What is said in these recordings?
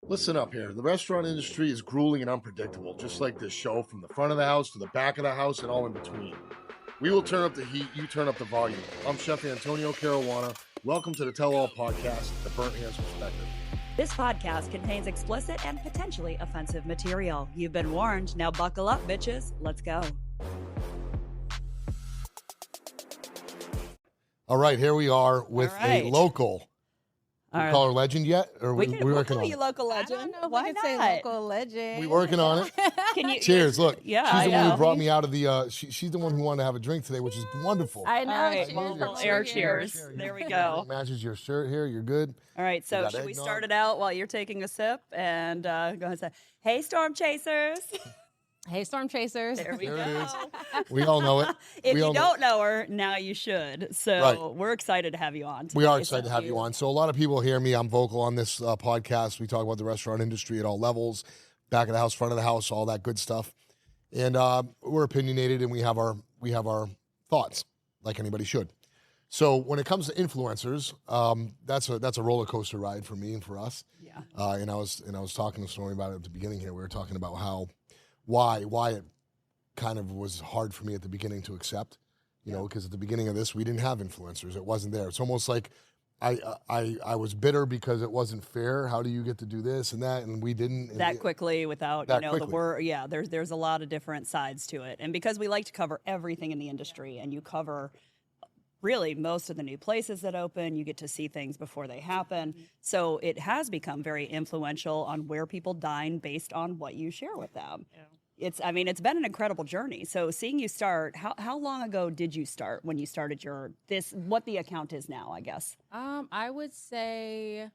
Listen up here. The restaurant industry is grueling and unpredictable, just like this show, from the front of the house to the back of the house and all in between. We will turn up the heat, you turn up the volume. I'm Chef Antonio Caruana. Welcome to the Tell All Podcast, The Burnt Hands Perspective. This podcast contains explicit and potentially offensive material. You've been warned. Now buckle up, bitches. Let's go. All right, here we are with a local. Call her legend yet? Or we'll working call on you it? local legend. I don't know if Why we can not? say local legend. We working on it. Can you? Cheers. Look, Yeah, she's the I one know. who brought me out of the, she's the one who wanted to have a drink today, which is wonderful. I know. All right, Cheers. well, air cheers. There we go. Matches your shirt here. You're good. All right, so got should we eggnog. start it out while you're taking a sip? And go ahead and say, hey, Storm Chasers. Hey, Storm Chasers. There we There go. it is. We all know it. If We you all know don't know her, now you should. So Right. we're excited to have you on today. We are excited to So have you on. So a lot of people hear me. I'm vocal on this podcast. We talk about the restaurant industry at all levels, back of the house, front of the house, all that good stuff. And we're opinionated, and we have our thoughts, like anybody should. So when it comes to influencers, that's a roller coaster ride for me and for us. Yeah. And I was talking to Stormy about it at the beginning here. We were talking about why it kind of was hard for me at the beginning to accept. You know, because at the beginning of this, we didn't have influencers. It wasn't there. It's almost like I was bitter because it wasn't fair. How do you get to do this and that? And we didn't. That quickly without, That the quickly. word. Yeah, there's a lot of different sides to it. And because we like to cover everything in the industry, and you cover really most of the new places that open, you get to see things before they happen. So it has become very influential on where people dine based on what you share with them. Yeah. It's been an incredible journey. So seeing you start, how long ago did you start when you started what the account is now, I guess? I would say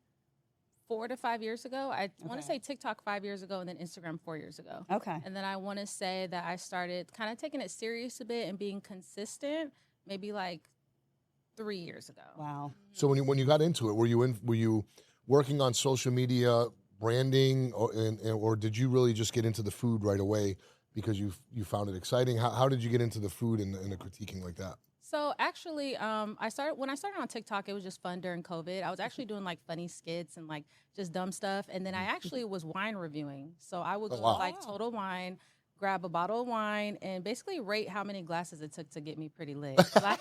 4 to 5 years ago. I want to Okay. say TikTok 5 years ago and then Instagram 4 years ago. Okay. And then I want to say that I started kind of taking it serious a bit and being consistent maybe like 3 years ago. Wow. So when you got into it, were you working on social media branding, or did you really just get into the food right away because you found it exciting? How did you get into the food and the critiquing like that? So actually, when I started on TikTok, it was just fun during COVID. I was actually doing like funny skits and like just dumb stuff. And then I actually was wine reviewing. So I would go to wow. like Total Wine, grab a bottle of wine, and basically rate how many glasses it took to get me pretty lit. Like,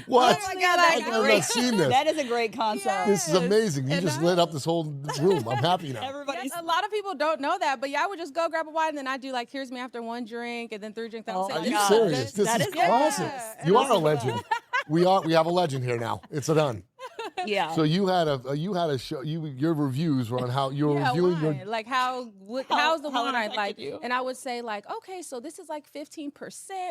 What? Oh my God, I have not seen this. That is a great concept. This is amazing. You And just I- lit up this whole room. I'm happy now. Everybody's Yes, a lot of people don't know that, but yeah, I would just go grab a wine, and then I do like, here's me after one drink, and then 3 drinks. I would Oh say, my Are this you God. is serious? good. This That is is awesome. Yeah. You are a legend. We have a legend here now. It's done. yeah. So you had a show. Your reviews were on how you were Yeah, reviewing your. wine. Like how's the how it wine? affected Like, you. and I would say like, okay, so this is like 15%,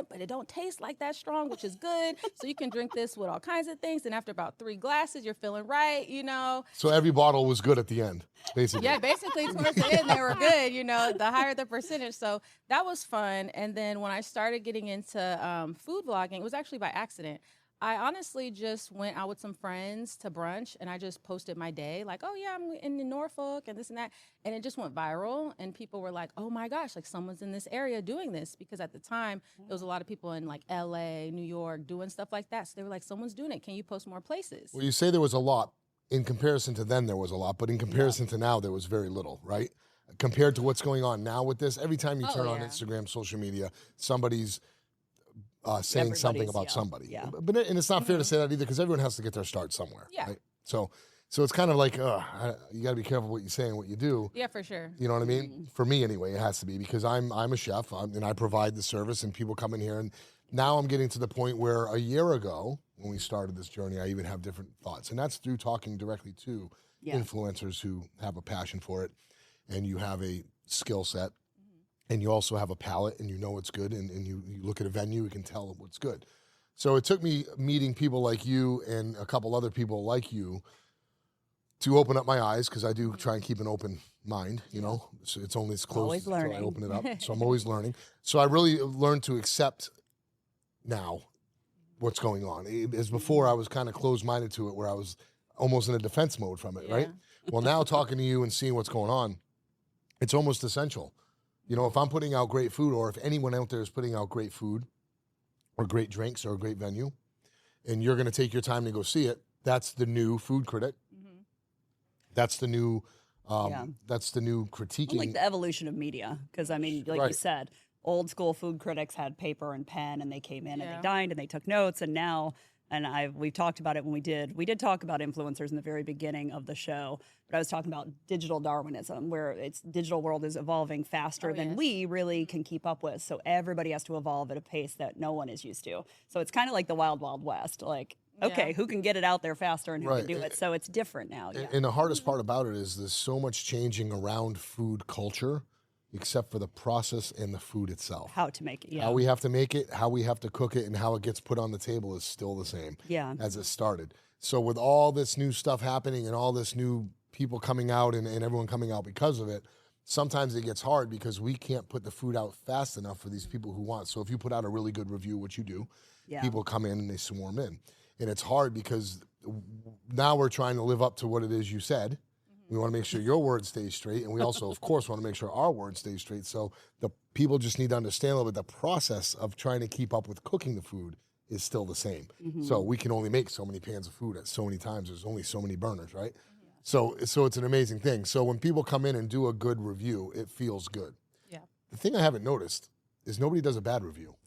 but it don't taste like that strong, which is good. So you can drink this with all kinds of things, and after about 3 glasses, you're feeling right, you know. So every bottle was good at the end, basically. Yeah, basically towards the end they were good, you know, the higher the percentage. So that was fun. And then when I started getting into food vlogging, it was actually by accident. I honestly just went out with some friends to brunch, and I just posted my day like, oh yeah, I'm in Norfolk and this and that. And it just went viral, and people were like, oh my gosh, like someone's in this area doing this. Because at the time, there was a lot of people in like LA, New York doing stuff like that. So they were like, someone's doing it. Can you post more places? Well, you say there was a lot. In comparison to then, there was a lot. But in comparison to now, there was very little, right? Compared to what's going on now with this, every time you Oh, turn on yeah. Instagram, social media, somebody's saying something Everybody's, about yeah, somebody. yeah. But and it's not fair to say that either, because everyone has to get their start somewhere. Yeah. Right? So it's kind of like, you got to be careful what you say and what you do. Yeah, for sure. You know what I mean? For me, anyway, it has to be, because I'm a chef and I provide the service, and people come in here. And now I'm getting to the point where a year ago, when we started this journey, I even have different thoughts. And that's through talking directly to Yeah. influencers who have a passion for it, and you have a skill set, and you also have a palate, and you know what's good, and you look at a venue, you can tell what's good. So it took me meeting people like you and a couple other people like you to open up my eyes, because I do try and keep an open mind, you know. So it's only as closed Always until I learning. open it up. So I'm always learning. So I really learned to accept now what's going on. As before, I was kind of closed-minded to it, where I was almost in a defense mode from it, right? Well, now talking to you and seeing what's going on, it's almost essential. You know, if I'm putting out great food, or if anyone out there is putting out great food or great drinks or a great venue, and you're going to take your time to go see it, that's the new food critic. Mm-hmm. That's the new That's the new critiquing. Like the evolution of media, because I mean, like you said, old school food critics had paper and pen, and they came in and they dined and they took notes, and now. And we've talked about it when we did talk about influencers in the very beginning of the show, but I was talking about digital Darwinism, where it's digital world is evolving faster than we really can keep up with. So everybody has to evolve at a pace that no one is used to. So it's kind of like the wild, wild west. Like, okay, who can get it out there faster and who can do it? So it's different now. And the hardest part about it is there's so much changing around food culture, except for the process and the food itself. How to make it, How we have to make it, how we have to cook it, and how it gets put on the table is still the same as it started. So with all this new stuff happening and all this new people coming out and everyone coming out because of it, sometimes it gets hard because we can't put the food out fast enough for these people who want. So if you put out a really good review, which you do, people come in and they swarm in. And it's hard because now we're trying to live up to what it is you said. We want to make sure your word stays straight, and we also, of course, want to make sure our word stays straight. So the people just need to understand a little bit the process of trying to keep up with cooking the food is still the same. So we can only make so many pans of food at so many times. There's only so many burners, right? So it's an amazing thing. So when people come in and do a good review, it feels good. Yeah. The thing I haven't noticed is nobody does a bad review.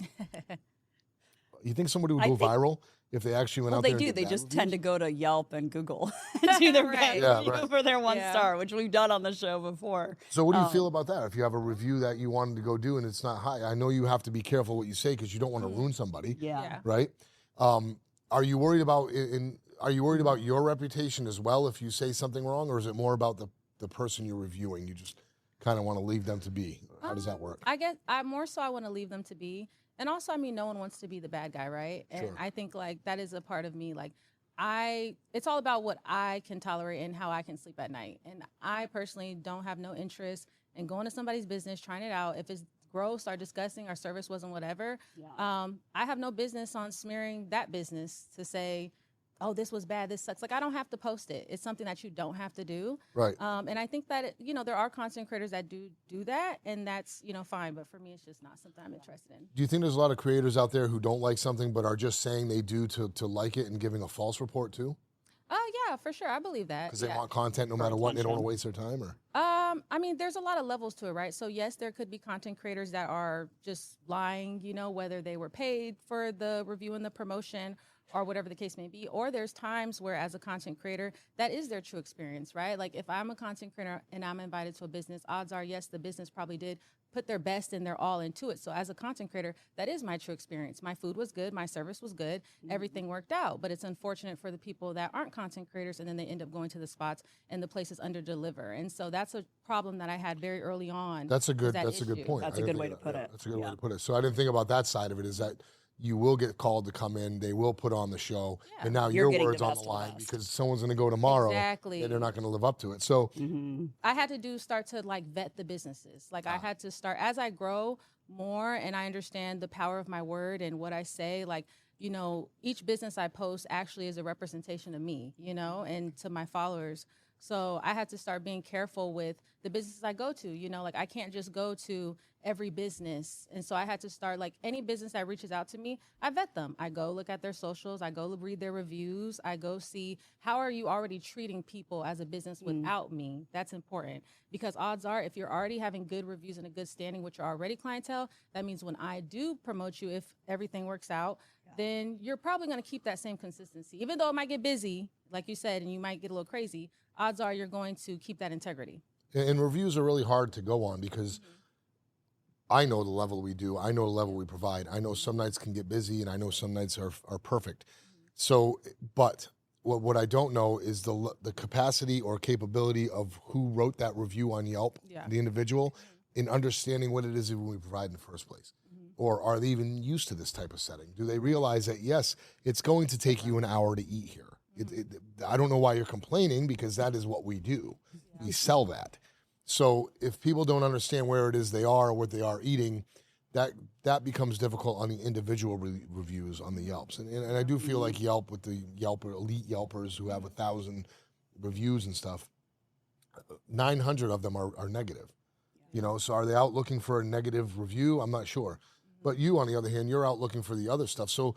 You think somebody would go viral if they actually went out there? Well, they do. They just tend to go to Yelp and Google and do their best review for their 1 star, which we've done on the show before. So what do you feel about that? If you have a review that you wanted to go do and it's not high, I know you have to be careful what you say because you don't want to ruin somebody. Right? Are you worried about your reputation as well if you say something wrong, or is it more about the person you're reviewing? You just kind of want to leave them to be. How does that work? I guess I want to leave them to be. And also, I mean, no one wants to be the bad guy, right? And I think, like, that is a part of me. Like, it's all about what I can tolerate and how I can sleep at night. And I personally don't have no interest in going to somebody's business, trying it out. If it's gross or disgusting, our service wasn't whatever, I have no business on smearing that business to say, oh, this was bad, this sucks. Like, I don't have to post it. It's something that you don't have to do. Right. And I think that, there are content creators that do that, and that's, fine. But for me, it's just not something I'm interested in. Do you think there's a lot of creators out there who don't like something but are just saying they do to like it and giving a false report too? Yeah, for sure. I believe that. Because they want content no matter what, and they don't want to waste their time? Or I mean, there's a lot of levels to it, right? So, yes, there could be content creators that are just lying, whether they were paid for the review and the promotion or whatever the case may be. Or there's times where, as a content creator, that is their true experience, right? Like, if I'm a content creator and I'm invited to a business, odds are, yes, the business probably did put their best and their all into it. So as a content creator, that is my true experience. My food was good. My service was good. Everything worked out. But it's unfortunate for the people that aren't content creators, and then they end up going to the spots and the places under deliver. And so that's a problem that I had very early on. That's a good point. That's a good way to put it. That's a good way to put it. So I didn't think about that side of it, is that you will get called to come in, they will put on the show, and now your word's on the line because someone's going to go tomorrow and they're not going to live up to it. So I had to start to vet the businesses. Like, I had to start, as I grow more and I understand the power of my word and what I say, each business I post actually is a representation of me, and to my followers. So I had to start being careful with the businesses I go to, I can't just go to every business. And so I had to start, any business that reaches out to me, I vet them. I go look at their socials. I go read their reviews. I go see, how are you already treating people as a business without me? That's important, because odds are, if you're already having good reviews and a good standing with your already clientele, that means when I do promote you, if everything works out, then you're probably going to keep that same consistency. Even though it might get busy, like you said, and you might get a little crazy, odds are you're going to keep that integrity. And reviews are really hard to go on because I know the level we do. I know the level we provide. I know some nights can get busy, and I know some nights are perfect. So, but what I don't know is the capacity or capability of who wrote that review on Yelp, the individual, in understanding what it is that we provide in the first place. Or are they even used to this type of setting? Do they realize that, yes, it's going to take you an hour to eat here? I don't know why you're complaining, because that is what we do. We sell that. So if people don't understand where it is they are or what they are eating, that becomes difficult on the individual reviews on the Yelps. And I do feel like Yelp, with the elite Yelpers who have 1,000 reviews and stuff, 900 of them are negative. So are they out looking for a negative review? I'm not sure. But you, on the other hand, you're out looking for the other stuff. So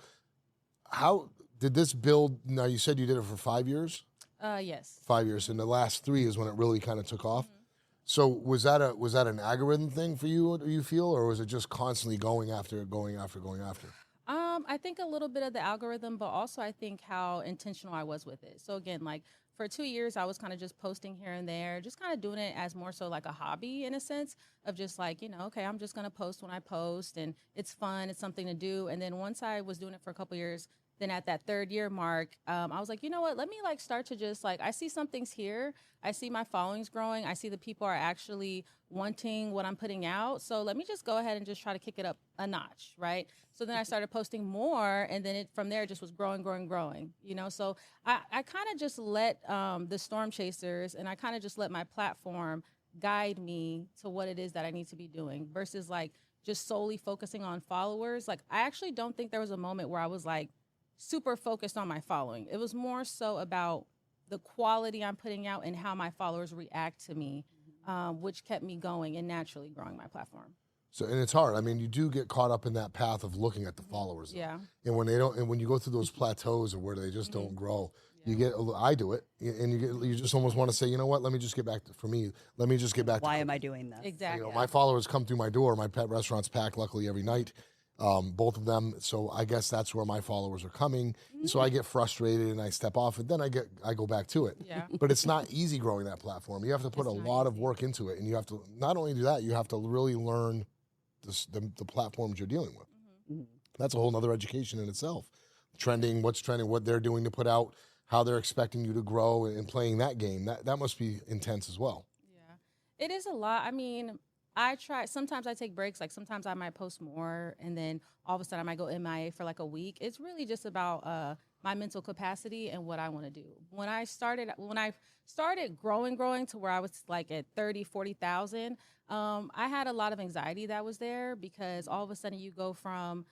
how did this build? Now, you said you did it for 5 years? Yes. 5 years. And the last 3 is when it really kind of took off. So was that an algorithm thing for you, do you feel, or was it just constantly going after? I think a little bit of the algorithm, but also I think how intentional I was with it. So again, like for 2 years, I was kind of just posting here and there, just kind of doing it as more so like a hobby in a sense of just like, okay, I'm just going to post when I post and it's fun. It's something to do. And then once I was doing it for a couple years, then at that 3rd year mark, I was like, you know what, let me like start to just like, I see something's here. I see my followings growing. I see the people are actually wanting what I'm putting out. So let me just go ahead and just try to kick it up a notch, right? So then I started posting more, and then from there it just was growing. So I kind of just let the storm chasers, and I kind of just let my platform guide me to what it is that I need to be doing versus like just solely focusing on followers. Like I actually don't think there was a moment where I was like super focused on my following. It was more so about the quality I'm putting out and how my followers react to me, which kept me going and naturally growing my platform. So, and it's hard. I mean, you do get caught up in that path of looking at the followers. Yeah. And when they don't, and when you go through those plateaus of where they just don't grow, you get. I do it, and you just almost want to say, you know what? Let me just get back to, for me. Let me just get back. Why to am I doing this? Exactly. My followers come through my door. My pet restaurant's packed, luckily, every night. Both of them. So I guess that's where my followers are coming. So I get frustrated and I step off, and then I go back to it. Yeah. But it's not easy growing that platform. You have to put a lot of work into it, and you have to not only do that, you have to really learn the platforms you're dealing with. That's a whole nother education in itself. Trending, what's trending, what they're doing to put out, how they're expecting you to grow, and playing that game. That must be intense as well. Yeah, it is a lot. I mean, sometimes I take breaks. Like sometimes I might post more, and then all of a sudden I might go MIA for like a week. It's really just about my mental capacity and what I want to do. When I started growing to where I was like at 30, 40,000, I had a lot of anxiety that was there because all of a sudden you go from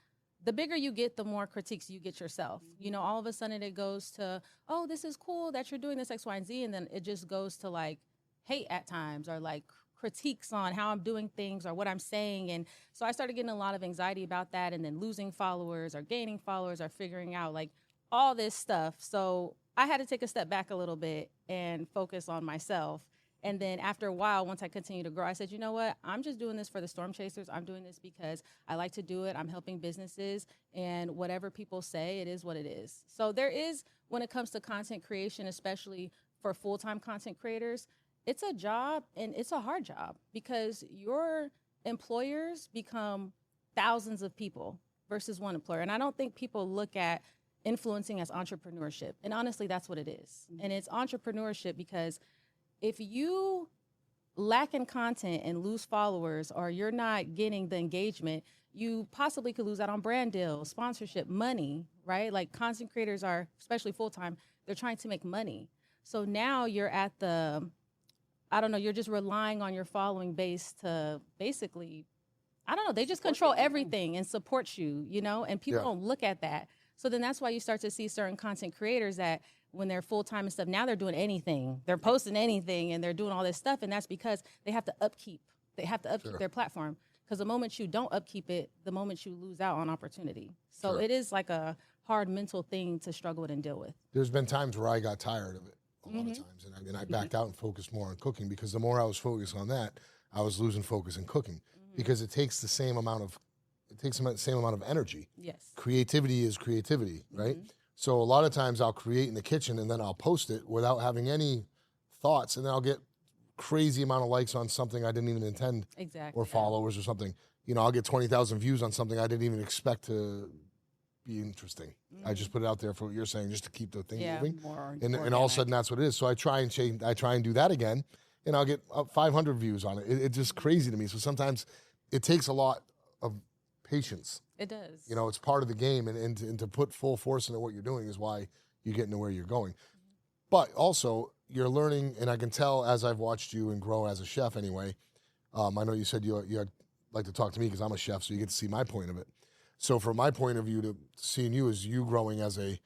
the bigger you get, the more critiques you get yourself. All of a sudden it goes to, oh, this is cool that you're doing this X, Y, and Z. And then it just goes to like hate at times or like critiques on how I'm doing things or what I'm saying. And so I started getting a lot of anxiety about that, and then losing followers or gaining followers or figuring out like all this stuff. So I had to take a step back a little bit and focus on myself. And then after a while, once I continued to grow, I said, you know what? I'm just doing this for the storm chasers. I'm doing this because I like to do it. I'm helping businesses, and whatever people say, it is what it is. So there is, when it comes to content creation, especially for full-time content creators, it's a job, and it's a hard job because your employers become thousands of people versus one employer. And I don't think people look at influencing as entrepreneurship. And honestly, that's what it is. And it's entrepreneurship because if you lack in content and lose followers, or you're not getting the engagement, you possibly could lose out on brand deals, sponsorship, money, right? Like content creators are, especially full-time, they're trying to make money. So now you're at you're just relying on your following base to basically, they just control everything and support you, and people don't look at that. So then that's why you start to see certain content creators that when they're full-time and stuff, now they're doing anything. They're posting anything and they're doing all this stuff. And that's because they have to upkeep. Their platform. Because the moment you don't upkeep it, the moment you lose out on opportunity. So it is like a hard mental thing to struggle with and deal with. There's been times where I got tired of it a lot of times. And I backed out and focused more on cooking, because the more I was focused on that, I was losing focus in cooking, because it takes the same amount of energy. Yes. Creativity is creativity, right? So a lot of times I'll create in the kitchen and then I'll post it without having any thoughts, and then I'll get crazy amount of likes on something I didn't even intend, or followers or something. I'll get 20,000 views on something I didn't even expect to be interesting. I just put it out there for what you're saying, just to keep the thing moving. And all of a sudden that's what it is. So I try and change. I try and do that again, and I'll get 500 views on it. It's just crazy to me. So sometimes it takes a lot of patience. It does. It's part of the game, and to put full force into what you're doing is why you get into where you're going. But also, you're learning, and I can tell as I've watched you and grow as a chef anyway. I know you said you like to talk to me because I'm a chef, so you get to see my point of it. So from my point of view, to seeing you is you growing as a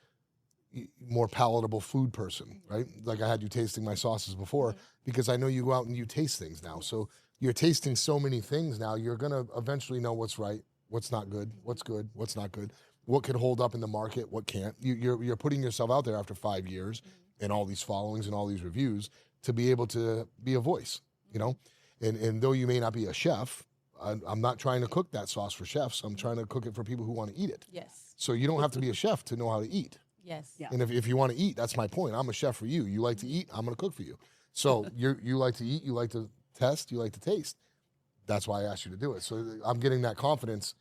more palatable food person, right? Like I had you tasting my sauces before, because I know you go out and you taste things now. So you're tasting so many things now, you're going to eventually know what's right, what's not good, what's not good, what could hold up in the market, what can't. You're putting yourself out there after 5 years, and all these followings and all these reviews to be able to be a voice, you know? And though you may not be a chef, I'm not trying to cook that sauce for chefs. I'm trying to cook it for people who want to eat it. Yes. So you don't have to be a chef to know how to eat. Yes. Yeah. And if you want to eat, that's my point. I'm a chef for you. You like to eat, I'm going to cook for you. So you like to eat, you like to test, you like to taste. That's why I asked you to do it. So I'm getting that confidence,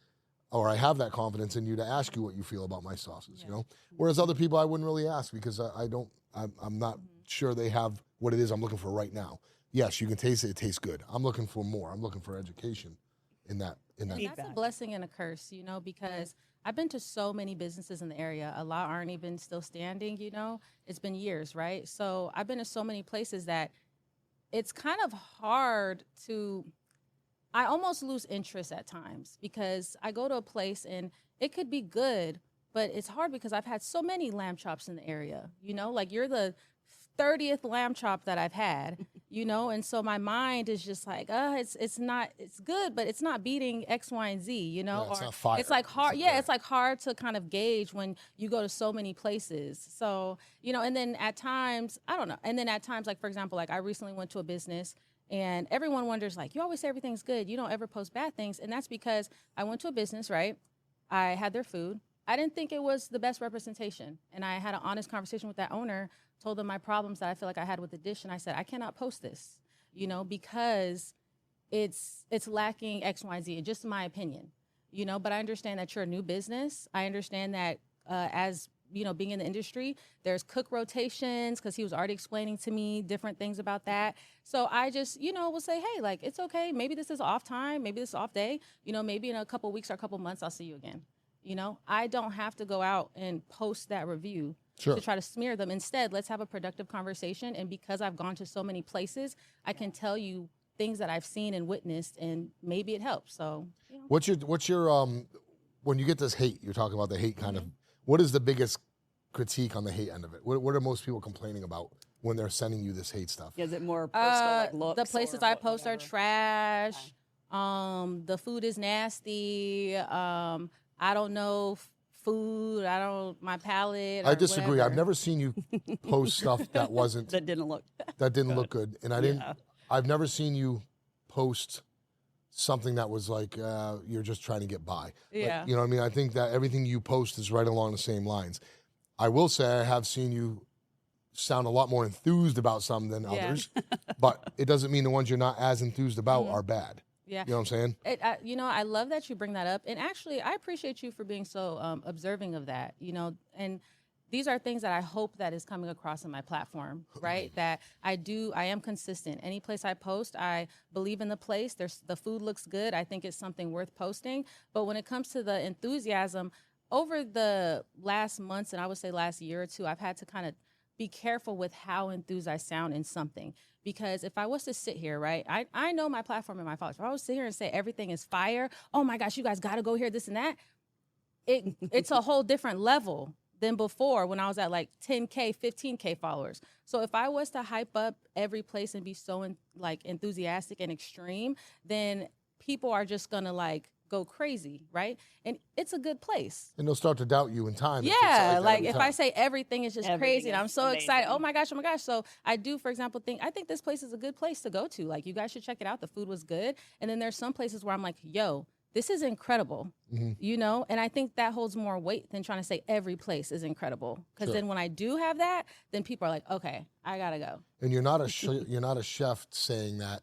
or I have that confidence in you to ask you what you feel about my sauces, you know? Whereas other people I wouldn't really ask because I'm not sure they have what it is I'm looking for right now. Yes, you can taste it. It tastes good. I'm looking for more. I'm looking for education in that. And that's a blessing and a curse, you know, because I've been to so many businesses in the area. A lot aren't even still standing, you know. It's been years, right? So I've been to so many places that it's kind of hard to, I almost lose interest at times because I go to a place and it could be good, but it's hard because I've had so many lamb chops in the area, you know, like you're the 30th lamb chop that I've had, you know, and so my mind is just like, it's good, but it's not beating X, Y, and Z, you know, it's not fire. It's like hard, it's like hard to kind of gauge when you go to so many places. So, you know, and then at times, I don't know, and then at times, like for example, like I recently went to a business and everyone wonders, like, you always say everything's good, you don't ever post bad things, and that's because I went to a business, right? I had their food. I didn't think it was the best representation, and I had an honest conversation with that owner, told them my problems that I feel like I had with the dish, and I said, I cannot post this, you know, because it's lacking X, Y, Z, just my opinion, you know, but I understand that you're a new business. I understand that as, you know, being in the industry, there's cook rotations, because he was already explaining to me different things about that. So I just, you know, will say, hey, like, it's okay. Maybe this is off time. Maybe this is off day. You know, maybe in a couple weeks or a couple months, I'll see you again. You know, I don't have to go out and post that review to try to smear them. Instead, let's have a productive conversation. And because I've gone to so many places, I can tell you things that I've seen and witnessed, and maybe it helps. So, you know. What's your when you get this hate, you're talking about the hate kind of, what is the biggest critique on the hate end of it? What are most people complaining about when they're sending you this hate stuff? Is it more personal, like looks? The places I post are trash. The food is nasty. I don't know food. My palate. I disagree. Whatever. I've never seen you post stuff that wasn't that didn't look good, and I've never seen you post something that was like you're just trying to get by. Yeah. Like, you know what I mean? I think that everything you post is right along the same lines. I will say I have seen you sound a lot more enthused about some than others, but it doesn't mean the ones you're not as enthused about are bad. Yeah. You know what I'm saying? You know, I love that you bring that up. And actually, I appreciate you for being so observing of that, you know, and these are things that I hope that is coming across in my platform, right? That I am consistent. Any place I post, I believe in the place. The food looks good. I think it's something worth posting. But when it comes to the enthusiasm, over the last months, and I would say last year or two, I've had to kind of be careful with how enthused I sound in something. Because if I was to sit here, right, I know my platform and my followers. If I was to sit here and say everything is fire, oh my gosh, you guys got to go here, this and that, it's a whole different level than before when I was at like 10K, 15K followers. So if I was to hype up every place and be so enthusiastic and extreme, then people are just going to like go crazy, right? And it's a good place. And they'll start to doubt you in time. Yeah, like if I say everything is just crazy and I'm so amazing. excited, oh my gosh. So I do, for example, I think this place is a good place to go to. Like, you guys should check it out. The food was good. And then there's some places where I'm like, yo, this is incredible, you know? And I think that holds more weight than trying to say every place is incredible. Because then when I do have that, then people are like, okay, I gotta go. And you're not a chef saying that.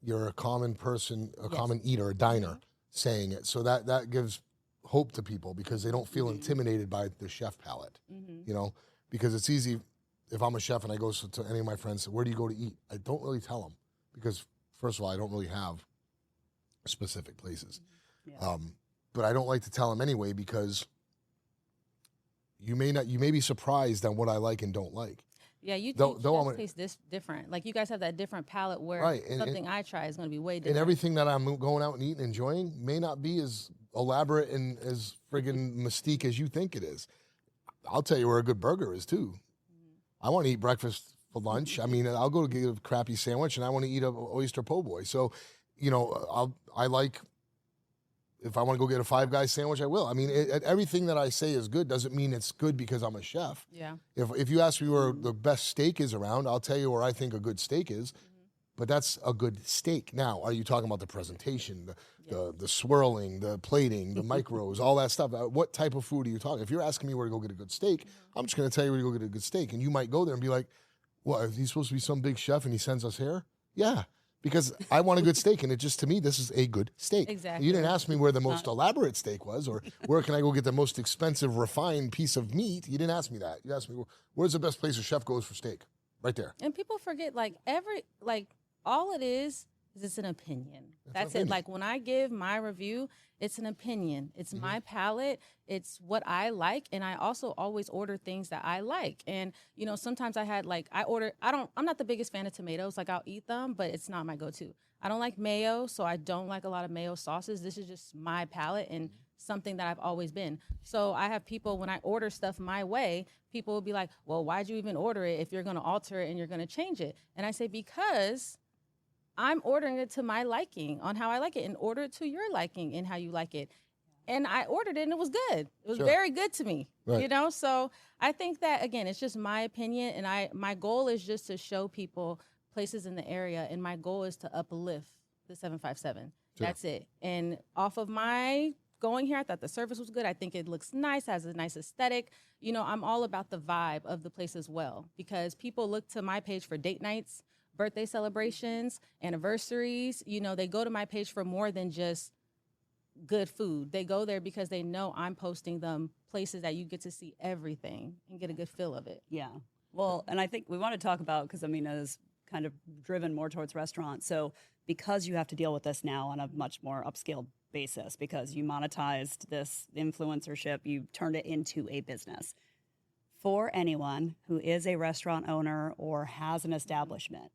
You're a common person, a common eater, a diner saying it. So that gives hope to people because they don't feel intimidated by the chef palate, you know? Because it's easy, if I'm a chef and I go to any of my friends, say, where do you go to eat? I don't really tell them because, first of all, I don't really have specific places. But I don't like to tell them anyway because you may be surprised on what I like and don't like. Yeah, you taste this different. Like, you guys have that different palate where something I try is going to be way different. And everything that I'm going out and eating and enjoying may not be as elaborate and as friggin' mystique as you think it is. I'll tell you where a good burger is, too. I want to eat breakfast for lunch. I mean, I'll go to get a crappy sandwich, and I want to eat an oyster po' boy. So, you know, I like If I want to go get a Five Guys sandwich, I will. I mean, everything that I say is good doesn't mean it's good because I'm a chef. Yeah. If you ask me where the best steak is around, I'll tell you where I think a good steak is. But that's a good steak. Now, are you talking about the presentation, the swirling, the plating, the micros, all that stuff? What type of food are you talking? If you're asking me where to go get a good steak, I'm just going to tell you where to go get a good steak. And you might go there and be like, well, is he supposed to be some big chef and he sends us here? Yeah, because I want a good steak. And to me, this is a good steak. Exactly. You didn't ask me where the most elaborate steak was or where can I go get the most expensive, refined piece of meat. You didn't ask me that. You asked me, where's the best place a chef goes for steak? Right there. And people forget, all it is it's an opinion. That's it. Like when I give my review, it's an opinion. It's my palate. It's what I like. And I also always order things that I like. And, sometimes I'm not the biggest fan of tomatoes. Like I'll eat them, but it's not my go-to. I don't like mayo, so I don't like a lot of mayo sauces. This is just my palate and something that I've always been. So I have people, when I order stuff my way, people will be like, well, why'd you even order it if you're going to alter it and you're going to change it? And I say, because I'm ordering it to my liking on how I like it and order it to your liking and how you like it. And I ordered it and it was good. It was very good to me, So I think that, again, it's just my opinion. And my goal is just to show people places in the area. And my goal is to uplift the 757. Sure. That's it. And off of my going here, I thought the service was good. I think it looks nice, has a nice aesthetic. I'm all about the vibe of the place as well, because people look to my page for date nights, birthday celebrations, anniversaries. They go to my page for more than just good food. They go there because they know I'm posting them places that you get to see everything and get a good feel of it. Yeah. Well, and I think we want to talk about, because Amina is kind of driven more towards restaurants. So because you have to deal with this now on a much more upscale basis, because you monetized this influencership, you turned it into a business. For anyone who is a restaurant owner or has an establishment,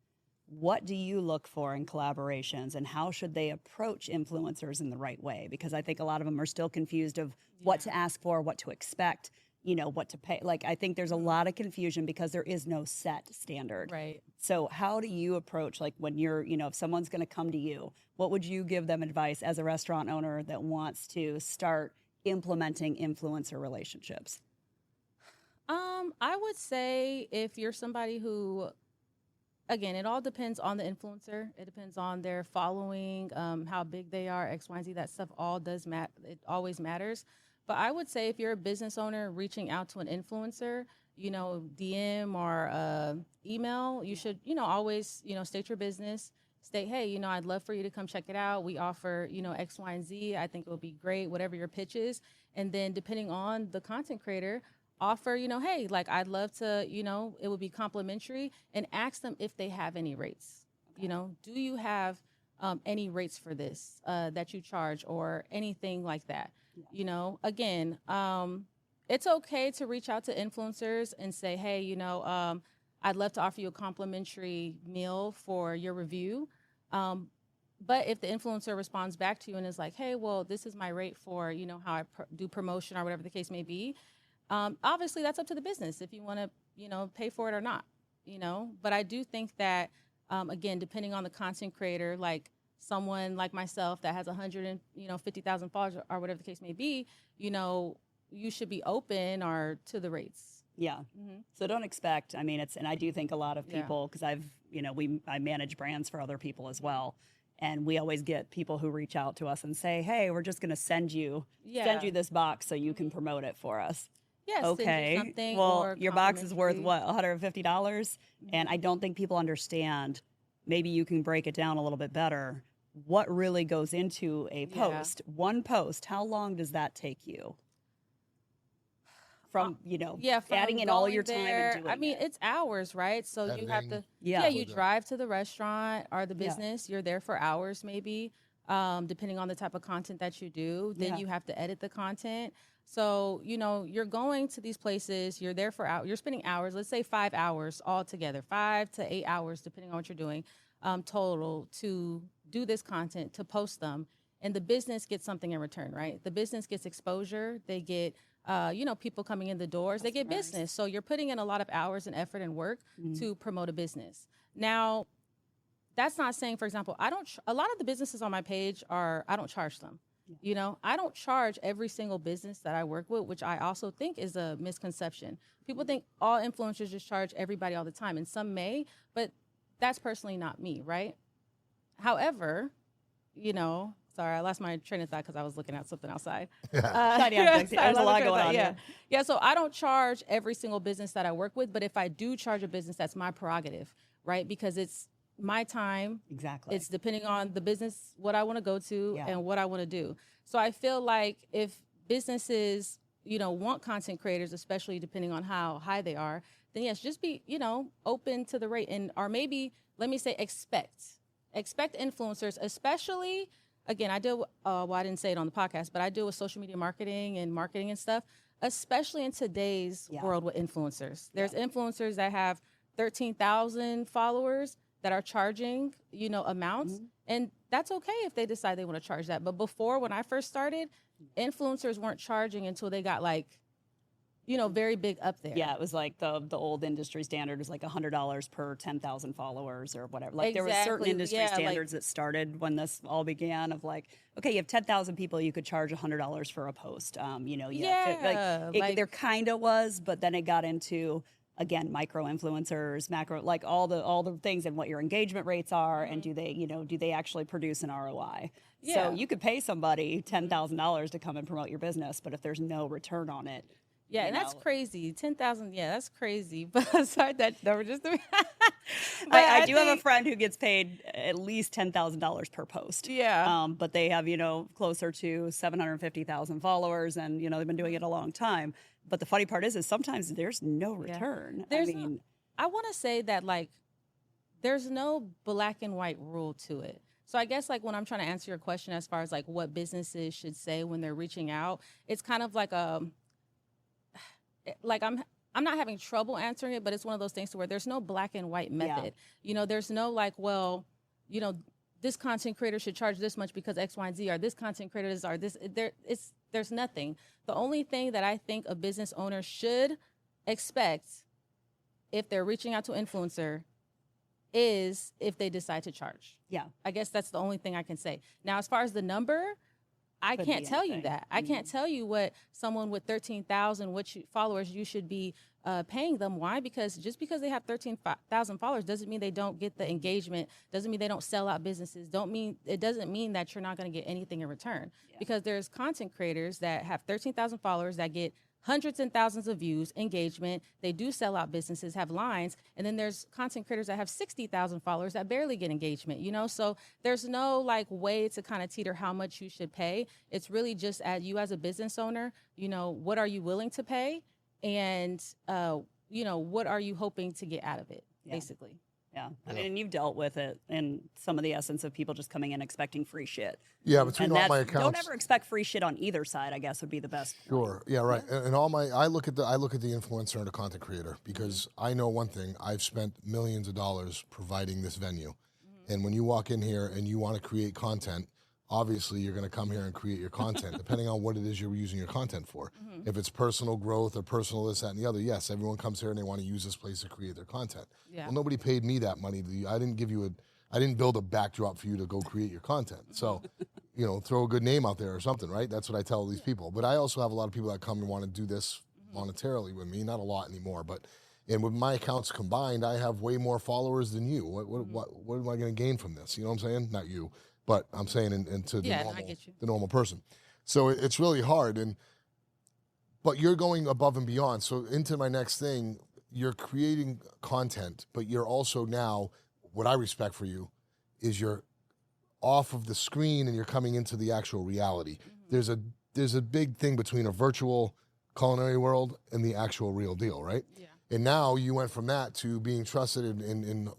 what do you look for in collaborations, and how should they approach influencers in the right way? Because I think a lot of them are still confused of what to ask for, what to expect, what to pay. Like, I think there's a lot of confusion because there is no set standard. Right. So how do you approach, like when you're, if someone's going to come to you, what would you give them advice as a restaurant owner that wants to start implementing influencer relationships? I would say if you're somebody who, again, it all depends on the influencer. It depends on their following, how big they are, X, Y, and Z. That stuff all does matter. It always matters. But I would say if you're a business owner reaching out to an influencer, DM or email, you should, always, state your business. State, hey, I'd love for you to come check it out. We offer, X, Y, and Z. I think it would be great, whatever your pitch is. And then depending on the content creator, offer, hey, like I'd love to, it would be complimentary, and ask them if they have any rates. Okay. Do you have any rates for this that you charge or anything like that? Yeah. Again, it's okay to reach out to influencers and say, hey, I'd love to offer you a complimentary meal for your review. But if the influencer responds back to you and is like, hey, well, this is my rate for, how I do promotion or whatever the case may be, obviously that's up to the business if you want to, pay for it or not, But I do think that, again, depending on the content creator, like someone like myself that has 150,000 followers or whatever the case may be, you should be open or to the rates. Yeah. Mm-hmm. So don't expect, and I do think a lot of people, because I manage brands for other people as well. And we always get people who reach out to us and say, hey, we're just going to send you this box so you can promote it for us. Yes. Okay. Well, your box is worth what, $150? Mm-hmm. And I don't think people understand. Maybe you can break it down a little bit better. What really goes into a post? One post, how long does that take you? From, adding in all your time and doing it's hours, right? So editing. You have to, you drive to the restaurant or the business. You're there for hours maybe, depending on the type of content that you do. Then you have to edit the content. So, you're going to these places, you're there for hours, you're spending hours, let's say 5 hours altogether, 5 to 8 hours, depending on what you're doing, total to do this content, to post them. And the business gets something in return, right? The business gets exposure. They get, people coming in the doors. They get business. So you're putting in a lot of hours and effort and work to promote a business. Now, that's not saying, for example, a lot of the businesses on my page I don't charge them. You know, I don't charge every single business that I work with, which I also think is a misconception. People think all influencers just charge everybody all the time, and some may, but that's personally not me, right? However, you know, sorry, I lost my train of thought because I was looking at something outside. Shiny objects. There's a lot going on. Yeah, so I don't charge every single business that I work with, but if I do charge a business, that's my prerogative, right? Because it's my time. Exactly. It's depending on the business, what I want to go to and what I want to do. So I feel like if businesses, you know, want content creators, especially depending on how high they are, then yes, just be, you know, open to the rate, and or maybe let me say expect influencers, especially. Again, I deal. Well, I didn't say it on the podcast, but I deal with social media marketing and stuff, especially in today's world with influencers. There's influencers that have 13,000 followers that are charging, you know, amounts, and that's okay if they decide they want to charge that. But before, when I first started, influencers weren't charging until they got like, you know, very big up there. Yeah, it was like the old industry standard was like $100 per 10,000 followers or whatever. Like there was certain industry standards that started when this all began of like, okay, you have 10,000 people, you could charge $100 for a post. You know, there kind of was, but then it got into, again, micro influencers, macro, like all the things and what your engagement rates are, and do they actually produce an ROI? Yeah. So you could pay somebody $10,000 to come and promote your business, but if there's no return on it. Yeah, and that's crazy. 10,000, yeah, that's crazy. But sorry, that number just. I do have a friend who gets paid at least $10,000 per post. Yeah. But they have, you know, closer to 750,000 followers, and you know they've been doing it a long time. But the funny part is sometimes there's no return. I want to say that like, there's no black and white rule to it. So I guess like when I'm trying to answer your question as far as like what businesses should say when they're reaching out, it's kind of like I'm not having trouble answering it, but it's one of those things to where there's no black and white method. Yeah. You know, there's no like, well, you know, this content creator should charge this much because X, Y, and Z, or this content creators are this. There's nothing. The only thing that I think a business owner should expect if they're reaching out to an influencer is if they decide to charge. Yeah. I guess that's the only thing I can say. Now, as far as the number, I can't tell you that. I can't tell you what someone with 13,000 followers you should be paying them. Why? Because just because they have 13,000 followers doesn't mean they don't get the engagement, doesn't mean they don't sell out businesses, it doesn't mean that you're not going to get anything in return. Yeah. Because there's content creators that have 13,000 followers that get hundreds and thousands of views, engagement. They do sell out businesses, have lines. And then there's content creators that have 60,000 followers that barely get engagement, you know? So there's no like way to kind of teeter how much you should pay. It's really just you as a business owner, you know, what are you willing to pay? And, you know, what are you hoping to get out of it, basically? Yeah. I mean, and you've dealt with it in some of the essence of people just coming in expecting free shit. Yeah, between all my accounts. Don't ever expect free shit on either side, I guess, would be the best. Sure. Yeah, right. And I look at the influencer and the content creator because I know one thing. I've spent millions of dollars providing this venue. And when you walk in here and you want to create content, obviously you're going to come here and create your content, depending on what it is you're using your content for. If it's personal growth or personal this, that, and the other, yes, everyone comes here and they want to use this place to create their content. Yeah. Well, nobody paid me that money. I didn't build a backdrop for you to go create your content. So, you know, throw a good name out there or something, right? That's what I tell these people. But I also have a lot of people that come and want to do this monetarily with me. Not a lot anymore, and with my accounts combined, I have way more followers than you. What am I going to gain from this? You know what I'm saying? Not you. But I'm saying into the normal person. So it's really hard. But you're going above and beyond. So into my next thing, you're creating content, but you're also now, what I respect for you is you're off of the screen and you're coming into the actual reality. There's a big thing between a virtual culinary world and the actual real deal, right? Yeah. And now you went from that to being trusted in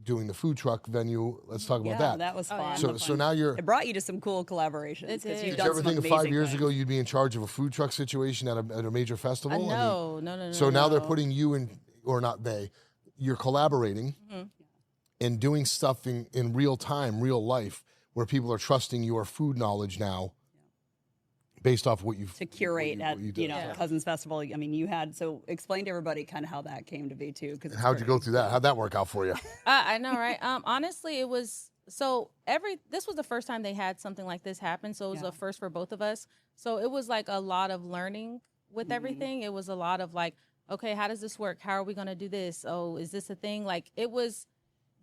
doing the food truck venue. Let's talk about that. Yeah, that was fun. So now it brought you to some cool collaborations. Did you ever think 5 years ago you'd be in charge of a food truck situation at a major festival? No. So now they're putting you in, or not they, you're collaborating and doing stuff in real time, real life, where people are trusting your food knowledge now based off what you've to curate at Cousins Festival. I mean, so explain to everybody kind of how that came to be too. How'd you go through that? How'd that work out for you? I know, right? Honestly, it was So this was the first time they had something like this happen. So it was a first for both of us. So it was like a lot of learning with everything. It was a lot of like, okay, how does this work? How are we going to do this? Oh, is this a thing? Like it was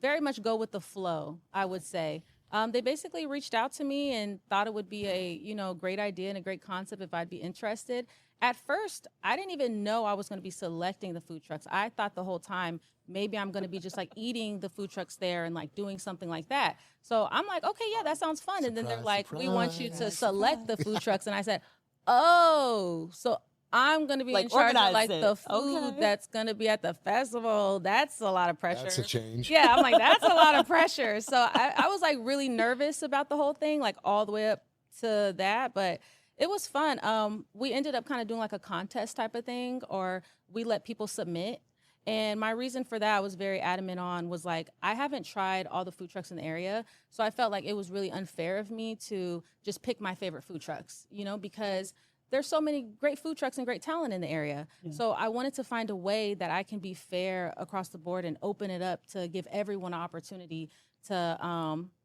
very much go with the flow, I would say. They basically reached out to me and thought it would be a, great idea and a great concept if I'd be interested. At first, I didn't even know I was going to be selecting the food trucks. I thought the whole time maybe I'm going to be just like eating the food trucks there and like doing something like that. So I'm like, okay, yeah, that sounds fun. And then they're like, we want you to select the food trucks. And I said, oh, so I'm going to be Like, in charge of like organize the it. food Okay. that's going to be at the festival. That's a lot of pressure. That's a change. Yeah, I'm like, that's a lot of pressure. So I was like really nervous about the whole thing, like all the way up to that. But it was fun. We ended up kind of doing like a contest type of thing, or we let people submit. And my reason for that I was very adamant on was like, I haven't tried all the food trucks in the area. So I felt like it was really unfair of me to just pick my favorite food trucks, because there's so many great food trucks and great talent in the area. Yeah. So I wanted to find a way that I can be fair across the board and open it up to give everyone an opportunity to,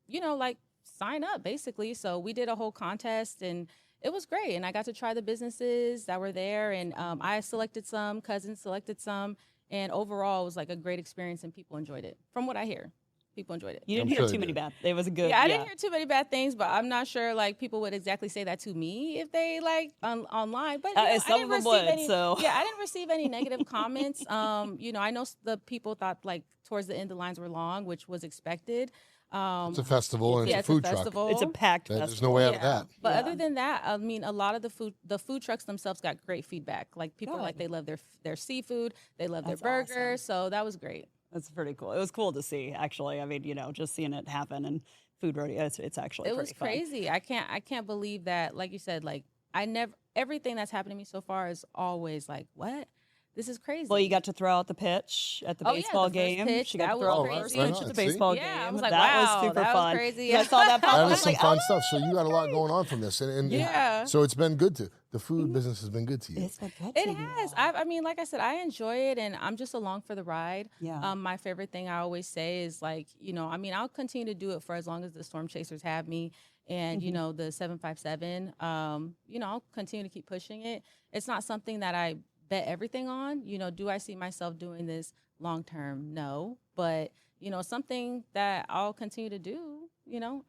like sign up basically. So we did a whole contest and it was great. And I got to try the businesses that were there. And I selected some, cousins selected some. And overall, it was like a great experience and people enjoyed it. From what I hear, people enjoyed it. You didn't hear too many bad. It was a good. Yeah, I didn't hear too many bad things, but I'm not sure like people would exactly say that to me if they like online. But some of them would. I didn't receive any negative comments. I know the people thought like towards the end the lines were long, which was expected. It's a festival and it's a food truck. It's a packed festival. There's no way out of that. But other than that, I mean, a lot of the food trucks themselves got great feedback. Like people like they love their seafood, they love their burgers, so that was great. That's pretty cool. It was cool to see, actually. I mean, just seeing it happen and food rodeo, it's actually pretty fun. Crazy. I can't believe that. Like you said, like everything that's happened to me so far is always like, what? This is crazy. Well, you got to throw out the pitch at the baseball game. Pitch. She got to throw out the first pitch at the baseball game. I was like, that wow, was super that fun. was crazy. I saw that pop That up. is some fun stuff. So you got a lot going on from this, and yeah. So it's been good to the food business has been good to you. It's been good. It has. I mean, like I said, I enjoy it, and I'm just along for the ride. Yeah. My favorite thing I always say is like, I mean, I'll continue to do it for as long as the Storm Chasers have me, and the 757. I'll continue to keep pushing it. It's not something that I bet everything on. Do I see myself doing this long term? No, but something that I'll continue to do.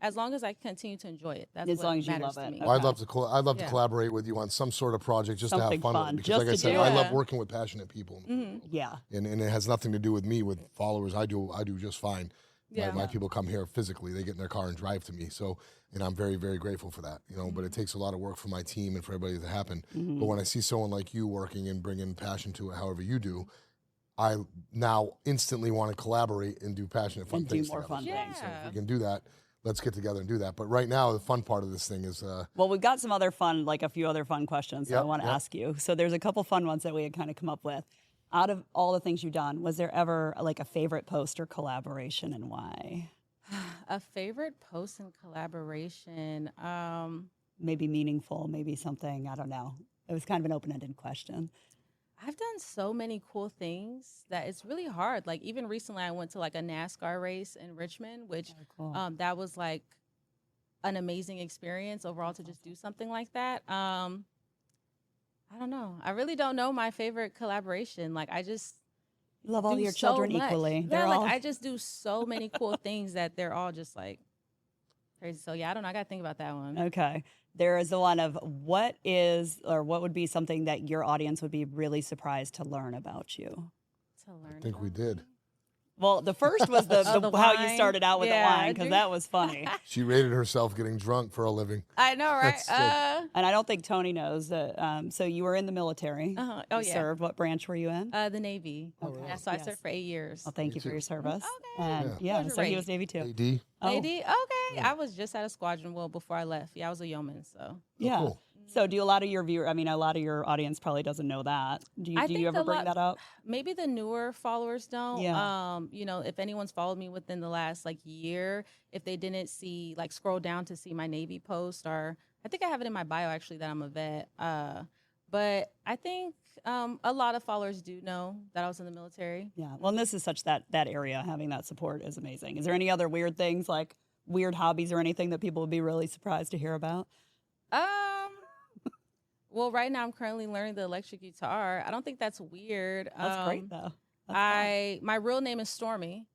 As long as I continue to enjoy it. That's as long as you matters love to it. me. Well, I'd love to collaborate with you on some sort of project just to have Something fun with fun, it. Because just like I to said, do I it. love working with passionate people. Yeah. And it has nothing to do with me, with followers. I do just fine. Yeah. My people come here physically. They get in their car and drive to me. So, and I'm very, very grateful for that. But it takes a lot of work for my team and for everybody to happen. But when I see someone like you working and bringing passion to it, however you do, I now instantly want to collaborate and do passionate fun And do things more together. fun things. So if we can do that, let's get together and do that. But right now, the fun part of this thing is Well, we've got some other fun, like a few other fun questions that I want to ask you. So there's a couple fun ones that we had kind of come up with. Out of all the things you've done, was there ever like a favorite post or collaboration, and why? A favorite post and collaboration. Maybe meaningful, maybe something, I don't know. It was kind of an open-ended question. I've done so many cool things that it's really hard. Like even recently I went to like a NASCAR race in Richmond, which that was like an amazing experience overall to just do something like that. I don't know. I really don't know my favorite collaboration. Like I just Love all do your so children much. equally. Yeah, They're like all I just do so many cool things that they're all just like crazy. So yeah, I don't know. I got to think about that one. okay. There is the one of what would be something that your audience would be really surprised to learn about you. To learn. I think we did. Well, the first was the how you wine. started out with the Yeah, wine, because that was funny. She rated herself getting drunk for a living. I know, right? That's good. And I don't think Tony knows that. So you were in the military. Oh You yeah. served. What branch were you in? The Navy. Okay. Yeah, so I Yes. served for 8 years. Well, thank Me you for too. your service. Okay. And Yeah. so he was Navy too. AD. Oh, AD? Okay. I was just at a squadron before I left. Yeah, I was a yeoman, so. yeah. cool. So do a lot of your a lot of your audience probably doesn't know that. Do I you think ever a bring lot- that up? Maybe the newer followers don't. Yeah. If anyone's followed me within the last like year, if they didn't see like scroll down to see my Navy post, or I think I have it in my bio actually that I'm a vet. But I think a lot of followers do know that I was in the military. Yeah. Well, and this is such that area, having that support is amazing. Is there any other weird things like weird hobbies or anything that people would be really surprised to hear about? Well, right now I'm currently learning the electric guitar. I don't think that's weird. That's great though. That's My real name is Stormy.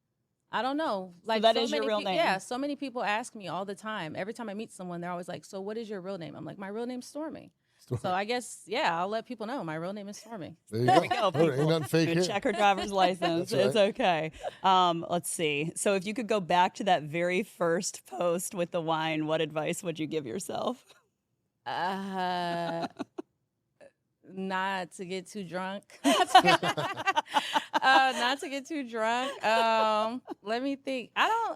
I don't know. Like that is your real name. Yeah, so many people ask me all the time. Every time I meet someone, they're always like, "So what is your real name?" I'm like, "My real name's Stormy." So I guess, yeah, I'll let people know my real name is Stormy. There you go, go. Ain't people. nothing fake here. Check her driver's license. That's It's okay. Let's see. So if you could go back to that very first post with the wine, what advice would you give yourself? Not to get too drunk. Not to get too drunk. Let me think. I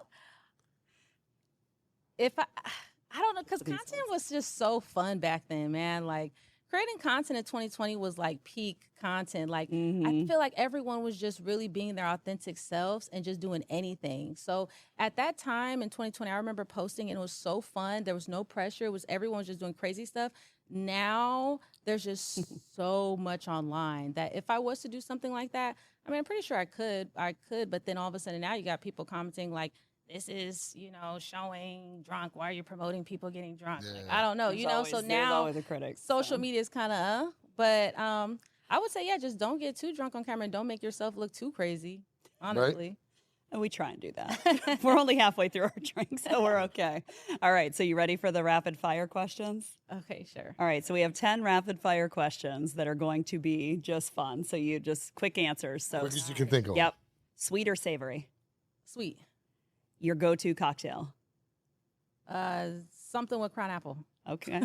don't know, because content was just so fun back then, man. Like, creating content in 2020 was like peak content. Like, I feel like everyone was just really being their authentic selves and just doing anything. So at that time in 2020, I remember posting and it was so fun. There was no pressure. Everyone was just doing crazy stuff. Now there's just so much online that if I was to do something like that, I mean, I'm pretty sure I could, but then all of a sudden now you got people commenting like, this is, showing drunk. Why are you promoting people getting drunk? Yeah. Like, I don't know, so now always a critic, social media is kind of, but I would say, yeah, just don't get too drunk on camera and don't make yourself look too crazy, honestly. Right. And we try and do that. We're only halfway through our drink, so we're okay. All right, so you ready for the rapid fire questions? Okay, sure. All right, so we have 10 rapid fire questions that are going to be just fun. So you just quick answers. So Quick as you can think of. Yep. Sweet or savory? Sweet. Your go-to cocktail? Something with crown apple. Okay.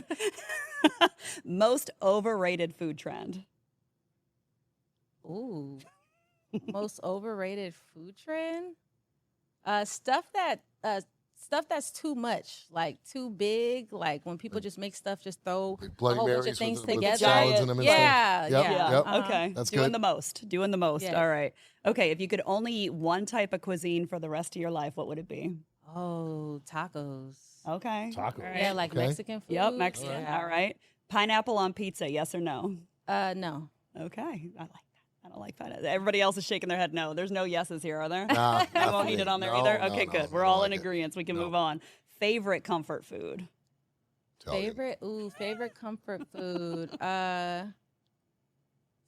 Most overrated food trend? Ooh. Most overrated food trend? Stuff that's too much, like too big, like when people just make stuff, just throw Like a Bloody whole bunch Marys of things with together. salads in them and Yeah, stuff. Yep, yeah. yep. Okay. That's Doing good. the most. Doing the most. Yes. All right. Okay, if you could only eat one type of cuisine for the rest of your life, what would it be? Oh, tacos. Okay. Tacos. All right. Yeah, like Okay. Mexican food. Yep, Mexican. Yeah. All right. Pineapple on pizza, yes or no? No. Okay. I like that. I don't like pineapple. Everybody else is shaking their head no. There's no yeses here, are there? Nah, I won't nothing. need it on there No, either? no, Okay, no, good. I We're don't all like in it. agreement. We can No. move on. Favorite comfort food? Tell you. Favorite comfort food.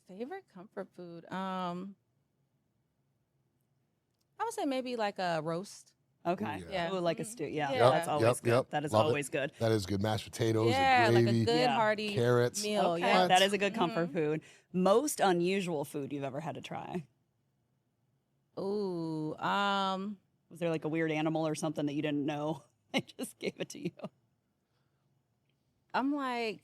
Favorite comfort food. I would say maybe like a roast. Okay. Ooh, yeah. Ooh, like a stew. Yeah, Yeah. that's always Yep, good. yep. That is Love it. always good. That is good. Mashed potatoes, Yeah, and like gravy, a good Yeah. hearty carrots. meal. Okay, Yeah. that is a good comfort food. Most unusual food you've ever had to try? Ooh. Was there like a weird animal or something that you didn't know? I just gave it to you. I'm like,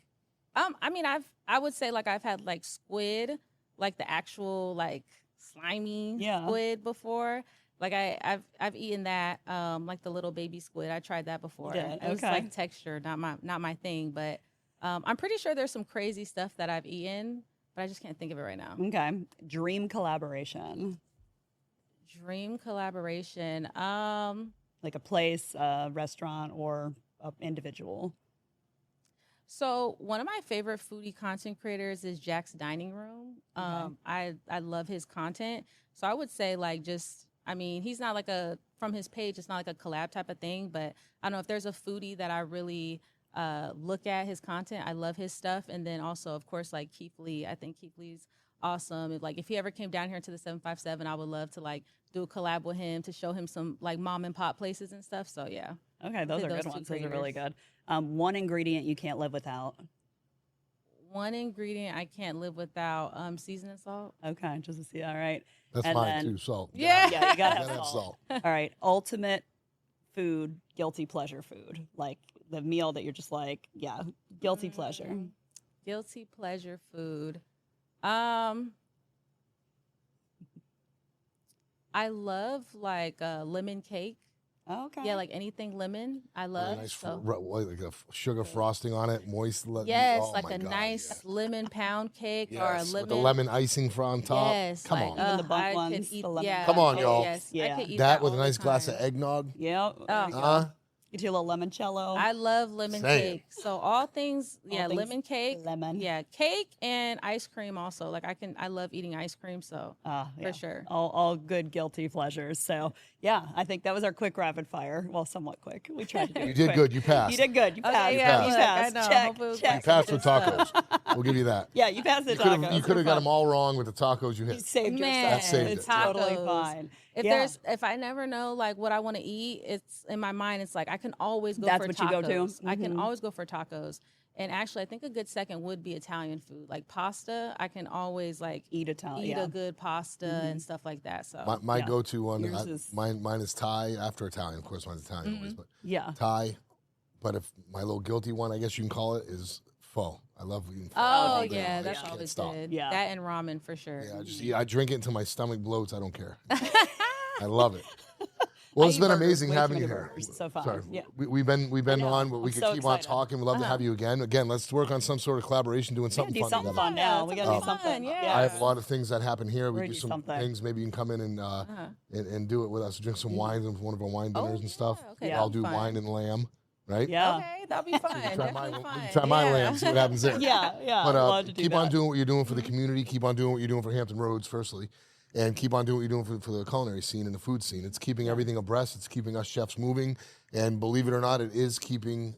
I mean, I would say like I've had like squid, like the actual like slimy squid before. Like I've eaten that, like the little baby squid. I tried that before. did? It was Okay. like texture, not my thing. But I'm pretty sure there's some crazy stuff that I've eaten, but I just can't think of it right now. Okay. Dream collaboration. Dream collaboration. Like a place, a restaurant, or an individual. So one of my favorite foodie content creators is Jack's Dining Room. I love his content. So I would say like just, I mean, he's not like from his page, it's not like a collab type of thing, but I don't know if there's a foodie that I really look at his content. I love his stuff. And then also, of course, like Keith Lee. I think Keith Lee's awesome. If he ever came down here to the 757, I would love to like do a collab with him to show him some like mom and pop places and stuff. So yeah. Okay, those are those good two ones. Those are really creators. good. One ingredient you can't live without. One ingredient I can't live without, seasoning salt. Okay, just to see. All right. That's And mine then- too. Salt. Yeah. Yeah, you gotta Gotta have have salt. salt. All right. Ultimate food, guilty pleasure food. Like the meal that you're just like, yeah, guilty pleasure. Guilty pleasure food. I love like lemon cake. Oh, okay. Yeah, like anything lemon. I With love. a nice so. like a sugar frosting on it, moist. Yes, oh like my a God, nice lemon pound cake yeah. or a Yes, lemon. with the lemon icing on top. Yes, Come like, on. Even the bump I ones, could eat. the lemon Yeah. Come on, oh, y'all. Yes, Yeah. I could eat that with a all the nice glass of time. eggnog. Yep. Oh. there you go. Get you a little limoncello. I love lemon Same. cake. So all things, All things lemon cake, lemon. yeah, cake and ice cream also. Like I love eating ice cream, so Yeah. for sure. All good guilty pleasures. So yeah, I think that was our quick rapid fire. Well, somewhat quick. We tried to do it You did quick. good. You passed. You did good. You passed. Okay, yeah, You look, passed. I know. Check. Hopefully it was Check. You passed with Good tacos. We'll give you that. Yeah, you passed the You tacos. could have got them all wrong with the tacos you You hit. saved Man, yourself. saved It's it. totally tacos. fine. If I never know like what I want to eat, it's in my mind. It's like I can always go That's for what tacos. you go to? I can Mhm. always go for tacos. And actually, I think a good second would be Italian food, like pasta. I can always like Eat Italian. eat Yeah. a good pasta and stuff like that. So My Yeah. go-to one, Yours is- mine is Thai after Italian. Of course, mine's Italian always, but Yeah. Thai. But if my little guilty one, I guess you can call it, is pho. I love eating pho. oh all day yeah, long. that's I can't always stop. good. Yeah. That and ramen for sure. Yeah, I just eat. I drink it until my stomach bloats. I don't care. I love it. Well, I it's eat been burgers, amazing way too having many you here. burgers. So fun. Sorry, Yeah. we've been know. on, but we I'm could so keep on excited. talking. We'd love to have you again. Again, let's work on some sort of collaboration, doing Yeah, something do fun something together. fun now. We Yeah, gotta do something something. fun, yeah. I have a lot of things that happen here. We're We do gonna do some something. things. Maybe you can come in and do it with us. Drink some wines and one of our wine Oh, dinners and stuff. yeah, okay, Yeah. I'll that'd be do fun. wine and lamb, right? Yeah. Okay, that'll be fun. Try my, Definitely fun. try my Yeah. lamb. See what happens there. Yeah. Yeah. But Love to do keep that. on doing what you're doing for the community. Keep on doing what you're doing for Hampton Roads, firstly. And keep on doing what you're doing for the culinary scene and the food scene. It's keeping everything abreast. It's keeping us chefs moving. And believe it or not, it is keeping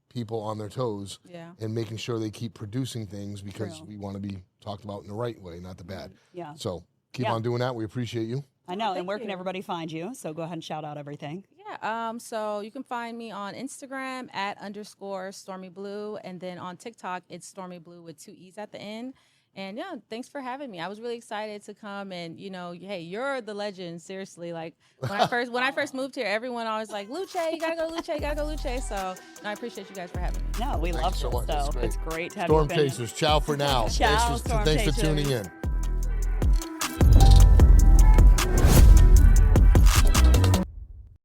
people on their toes Yeah. and making sure they keep producing things because True. we want to be talked about in the right way, not the bad. Yeah. So keep Yeah. on doing that. We appreciate you. I know. thank And where can you. everybody find you? So go ahead and shout out everything. Yeah. So you can find me on Instagram at _Stormy Blue, and then on TikTok it's Stormy Blue with 2 E's at the end. And yeah, thanks for having me. I was really excited to come, and hey, you're the legend. Seriously, like when I first moved here, everyone always like, Luce, you gotta go Luce, you gotta go Luce. So I appreciate you guys for having me. No, we love you so it. much. That's So great. it's great to have Storm you. Chasers, ciao for now. Ciao, thanks Storm for Chasers. tuning in.